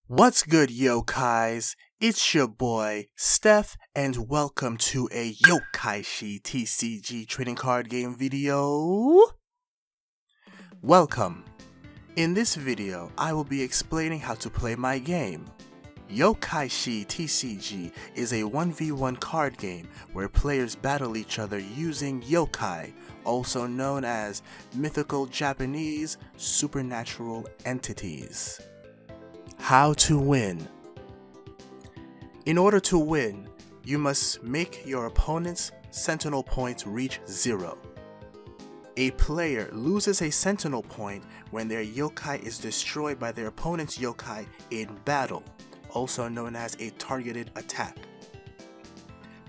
What's good, yokais? It's your boy, Steph, and welcome to a Yokaishi TCG trading card game video. Welcome. In this video, I will be explaining how to play my game. Yokaishi TCG is a 1v1 card game where players battle each other using yokai, also known as mythical Japanese supernatural entities. How to win. In order to win, you must make your opponent's Sentinel points reach 0. A player loses a Sentinel point when their yokai is destroyed by their opponent's yokai in battle, also known as a targeted attack.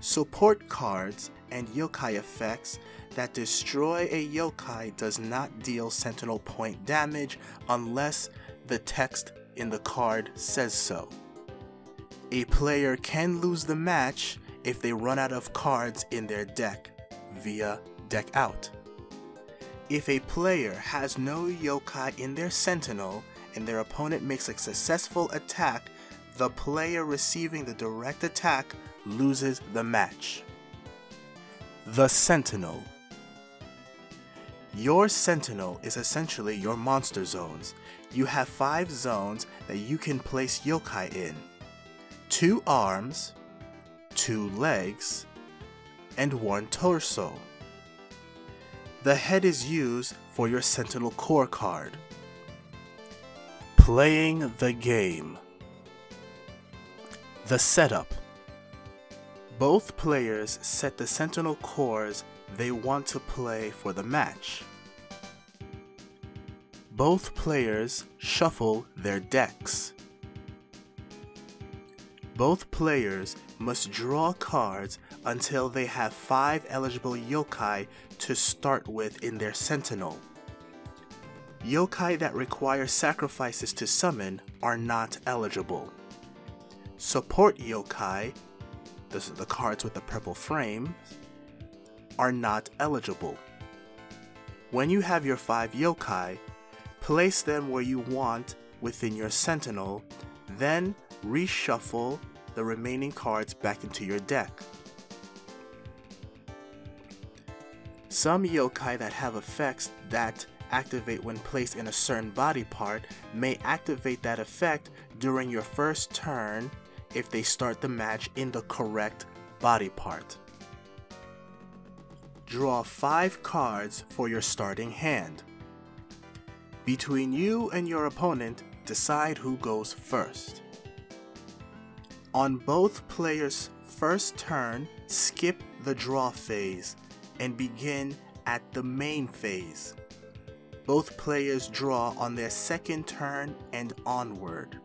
Support cards and yokai effects that destroy a yokai does not deal Sentinel point damage unless the text in the card says so. A player can lose the match if they run out of cards in their deck via deck out. If a player has no yokai in their Sentinel and their opponent makes a successful attack, the player receiving the direct attack loses the match. The Sentinel. Your Sentinel is essentially your monster zones. You have 5 zones that you can place yokai in: 2 arms, 2 legs, and 1 torso. The head is used for your Sentinel core card. Playing the game. The setup. Both players set the Sentinel cores they want to play for the match. Both players shuffle their decks. Both players must draw cards until they have 5 eligible yokai to start with in their Sentinel. Yokai that require sacrifices to summon are not eligible. Support yokai, this is the cards with the purple frame, are not eligible. When you have your 5 yokai, place them where you want within your Sentinel, then reshuffle the remaining cards back into your deck. Some yokai that have effects that activate when placed in a certain body part may activate that effect during your first turn if they start the match in the correct body part. Draw 5 cards for your starting hand. Between you and your opponent, decide who goes first. On both players' first turn, skip the draw phase and begin at the main phase. Both players draw on their second turn and onward.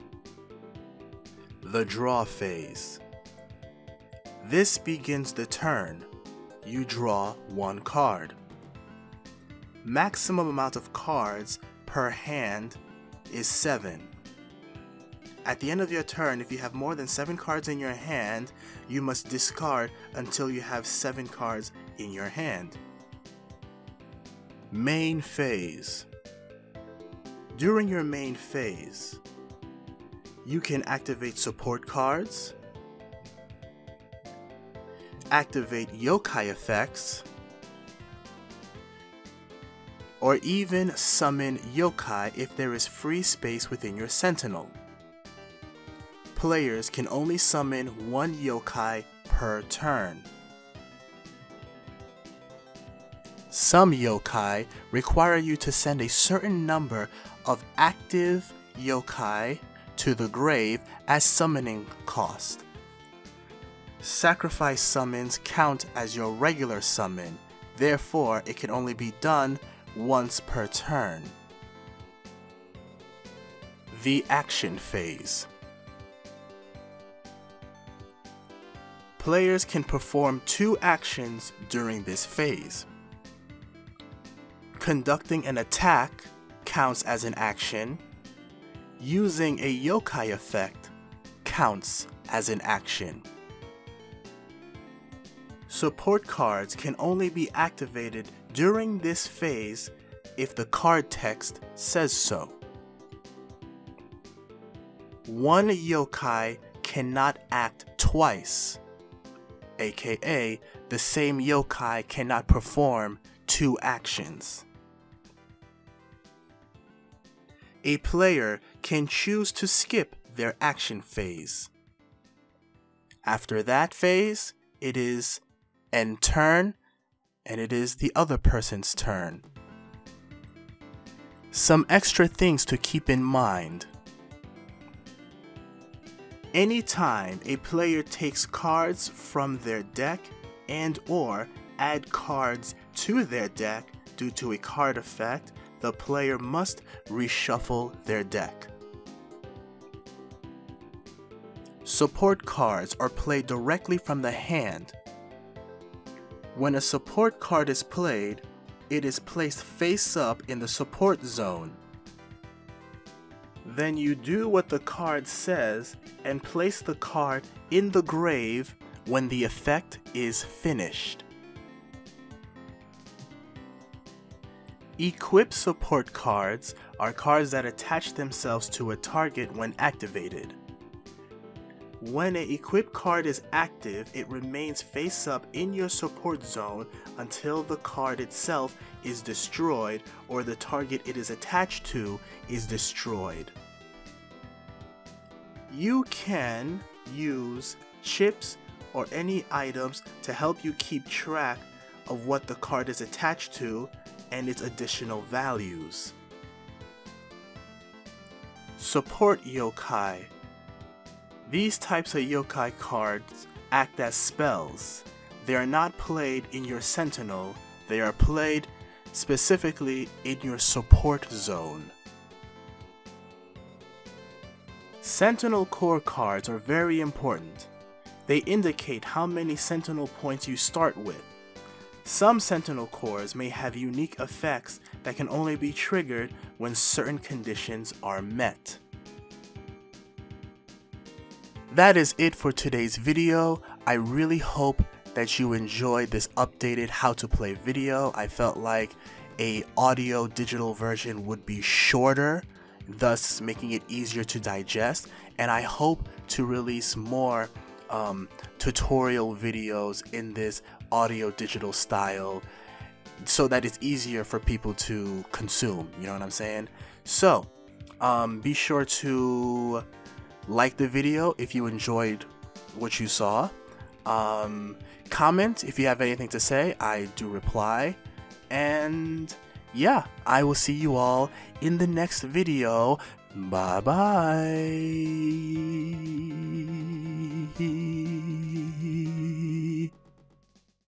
The draw phase. This begins the turn. You draw 1 card. Maximum amount of cards per hand is 7. At the end of your turn, if you have more than 7 cards in your hand, you must discard until you have 7 cards in your hand. Main phase. During your main phase, you can activate support cards, activate yokai effects, or even summon yokai if there is free space within your Sentinel. Players can only summon 1 yokai per turn. Some yokai require you to send a certain number of active yokai to the grave as summoning cost. Sacrifice summons count as your regular summon, therefore it can only be done once per turn. The action phase. Players can perform 2 actions during this phase. Conducting an attack counts as an action. Using a yokai effect counts as an action. Support cards can only be activated during this phase if the card text says so. one yokai cannot act twice, aka the same yokai cannot perform two actions. A player can choose to skip their action phase. After that phase, it is end turn, and it is the other person's turn. Some extra things to keep in mind. Anytime a player takes cards from their deck and/or add cards to their deck due to a card effect, the player must reshuffle their deck. Support cards are played directly from the hand. When a support card is played, it is placed face up in the support zone. Then you do what the card says and place the card in the grave when the effect is finished. Equip support cards are cards that attach themselves to a target when activated. When an equipped card is active, it remains face up in your support zone until the card itself is destroyed or the target it is attached to is destroyed. You can use chips or any items to help you keep track of what the card is attached to and its additional values. Support yokai. These types of yokai cards act as spells. They are not played in your Sentinel, they are played specifically in your support zone. Sentinel core cards are very important. They indicate how many Sentinel points you start with. Some Sentinel cores may have unique effects that can only be triggered when certain conditions are met. That is it for today's video. I really hope that you enjoyed this updated how to play video. I felt like a audio digital version would be shorter, thus making it easier to digest, and I hope to release more tutorial videos in this audio digital style so that it's easier for people to consume, you know what I'm saying? So be sure to like the video if you enjoyed what you saw. Comment if you have anything to say, I do reply. And yeah, I will see you all in the next video. Bye bye.